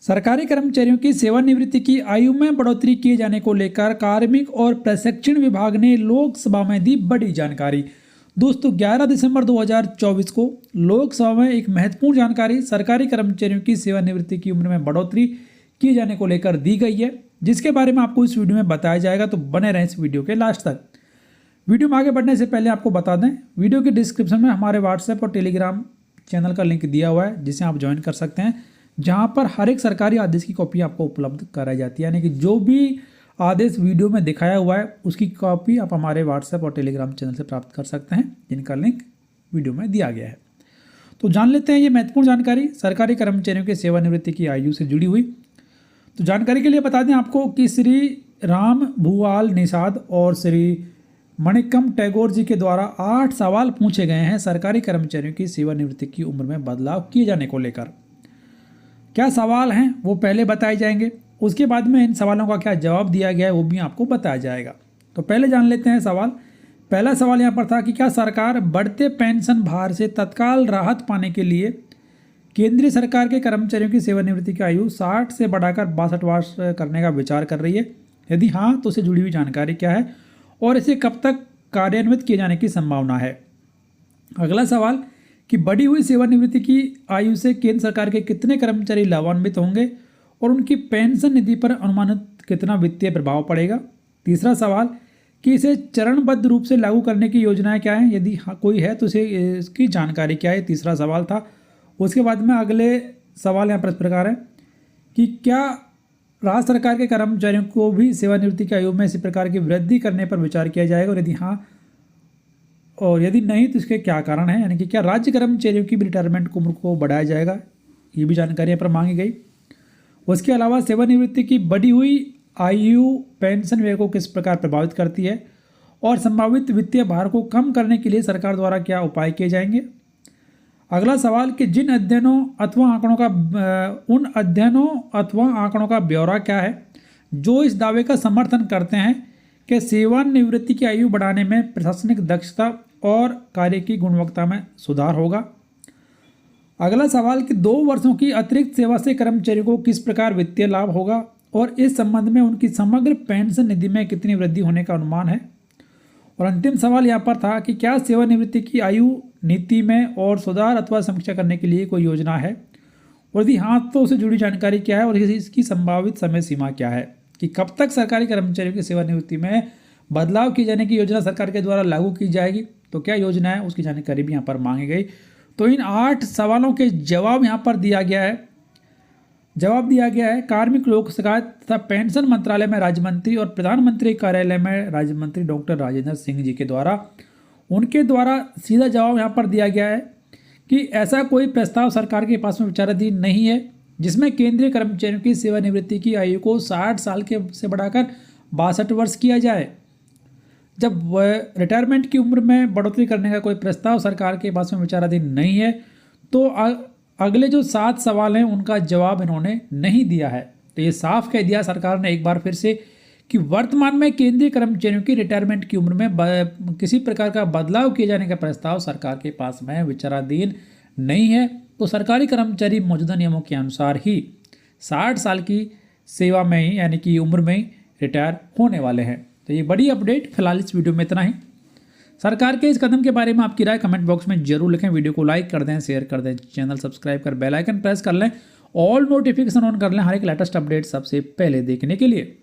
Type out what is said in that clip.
सरकारी कर्मचारियों की सेवानिवृत्ति की आयु में बढ़ोतरी किए जाने को लेकर कार्मिक और प्रशिक्षण विभाग ने लोकसभा में दी बड़ी जानकारी। दोस्तों 11 दिसंबर 2024 को लोकसभा में एक महत्वपूर्ण जानकारी सरकारी कर्मचारियों की सेवानिवृत्ति की उम्र में बढ़ोतरी किए जाने को लेकर दी गई है, जिसके बारे में आपको इस वीडियो में बताया जाएगा। तो बने रहें इस वीडियो के लास्ट तक। वीडियो में आगे बढ़ने से पहले आपको बता दें, वीडियो के डिस्क्रिप्शन में हमारे व्हाट्सएप और टेलीग्राम चैनल का लिंक दिया हुआ है, जिसे आप ज्वाइन कर सकते हैं, जहां पर हर एक सरकारी आदेश की कॉपी आपको उपलब्ध कराई जाती है। यानी कि जो भी आदेश वीडियो में दिखाया हुआ है उसकी कॉपी आप हमारे व्हाट्सएप और टेलीग्राम चैनल से प्राप्त कर सकते हैं, जिनका लिंक वीडियो में दिया गया है। तो जान लेते हैं ये महत्वपूर्ण जानकारी सरकारी कर्मचारियों की सेवानिवृत्ति की आयु से जुड़ी हुई। तो जानकारी के लिए बता दें आपको कि श्री राम भूवाल निषाद और श्री मणिकम टैगोर जी के द्वारा 8 सवाल पूछे गए हैं सरकारी कर्मचारियों की सेवानिवृत्ति की उम्र में बदलाव किए जाने को लेकर। क्या सवाल हैं वो पहले बताए जाएंगे, उसके बाद में इन सवालों का क्या जवाब दिया गया है वो भी आपको बताया जाएगा। तो पहले जान लेते हैं सवाल। पहला सवाल यहाँ पर था कि क्या सरकार बढ़ते पेंशन भार से तत्काल राहत पाने के लिए केंद्रीय सरकार के कर्मचारियों की सेवानिवृत्ति की आयु 60 से बढ़ाकर 62 वर्ष करने का विचार कर रही है? यदि हाँ, तो उससे जुड़ी हुई जानकारी क्या है और इसे कब तक कार्यान्वित किए जाने की संभावना है। अगला सवाल कि बढ़ी हुई सेवानिवृत्ति की आयु से केंद्र सरकार के कितने कर्मचारी लाभान्वित होंगे और उनकी पेंशन निधि पर अनुमानित कितना वित्तीय प्रभाव पड़ेगा। तीसरा सवाल कि इसे चरणबद्ध रूप से लागू करने की योजनाएं क्या हैं, यदि कोई है तो इसे इसकी जानकारी क्या है। तीसरा सवाल था। उसके बाद में अगले सवाल यहाँ पर इस प्रकार है कि क्या राज्य सरकार के कर्मचारियों को भी सेवानिवृत्ति की आयु में इसी प्रकार की वृद्धि करने पर विचार किया जाएगा, और यदि हाँ और यदि नहीं तो इसके क्या कारण है। यानी कि क्या राज्य कर्मचारियों की भी रिटायरमेंट उम्र को बढ़ाया जाएगा, ये भी जानकारी यहाँ पर मांगी गई। उसके अलावा सेवानिवृत्ति की बढ़ी हुई आयु पेंशन व्यय को किस प्रकार प्रभावित करती है और संभावित वित्तीय भार को कम करने के लिए सरकार द्वारा क्या उपाय किए जाएंगे। अगला सवाल कि जिन अध्ययनों अथवा आंकड़ों का ब्यौरा क्या है जो इस दावे का समर्थन करते हैं कि सेवानिवृत्ति की आयु बढ़ाने में प्रशासनिक दक्षता और कार्य की गुणवत्ता में सुधार होगा। अगला सवाल कि 2 वर्षों की अतिरिक्त सेवा से कर्मचारियों को किस प्रकार वित्तीय लाभ होगा और इस संबंध में उनकी समग्र पेंशन निधि में कितनी वृद्धि होने का अनुमान है। और अंतिम सवाल यहाँ पर था कि क्या सेवानिवृत्ति की आयु नीति में और सुधार अथवा समीक्षा करने के लिए कोई योजना है, और यदि हाँ तो उससे जुड़ी जानकारी क्या है और इसकी संभावित समय सीमा क्या है कि कब तक सरकारी कर्मचारियों की सेवानिवृत्ति में बदलाव किए जाने की योजना सरकार के द्वारा लागू की जाएगी। तो क्या योजना है उसकी जानकारी भी यहाँ पर मांगी गई। तो इन 8 सवालों के जवाब यहाँ पर दिया गया है। कार्मिक लोक शिकायत तथा पेंशन मंत्रालय में राज्य मंत्री और प्रधानमंत्री कार्यालय में राज्य मंत्री डॉक्टर राजेंद्र सिंह जी के द्वारा उनके द्वारा सीधा जवाब यहाँ पर दिया गया है कि ऐसा कोई प्रस्ताव सरकार के पास में विचाराधीन नहीं है जिसमें केंद्रीय कर्मचारियों की सेवानिवृत्ति की आयु को 60 साल के से बढ़ाकर 62 वर्ष किया जाए। जब रिटायरमेंट की उम्र में बढ़ोतरी करने का कोई प्रस्ताव सरकार के पास में विचाराधीन नहीं है, तो अगले जो 7 सवाल हैं उनका जवाब इन्होंने नहीं दिया है। तो ये साफ कह दिया सरकार ने एक बार फिर से कि वर्तमान में केंद्रीय कर्मचारियों की रिटायरमेंट की उम्र में किसी प्रकार का बदलाव किए जाने का प्रस्ताव सरकार के पास में विचाराधीन नहीं है। तो सरकारी कर्मचारी मौजूदा नियमों के अनुसार ही 60 साल की सेवा में ही यानी कि उम्र में ही रिटायर होने वाले हैं। तो ये बड़ी अपडेट फिलहाल इस वीडियो में इतना ही। सरकार के इस कदम के बारे में आपकी राय कमेंट बॉक्स में जरूर लिखें। वीडियो को लाइक कर दें, शेयर कर दें, चैनल सब्सक्राइब कर बेल आइकन प्रेस कर लें, ऑल नोटिफिकेशन ऑन कर लें हर एक लेटेस्ट अपडेट सबसे पहले देखने के लिए।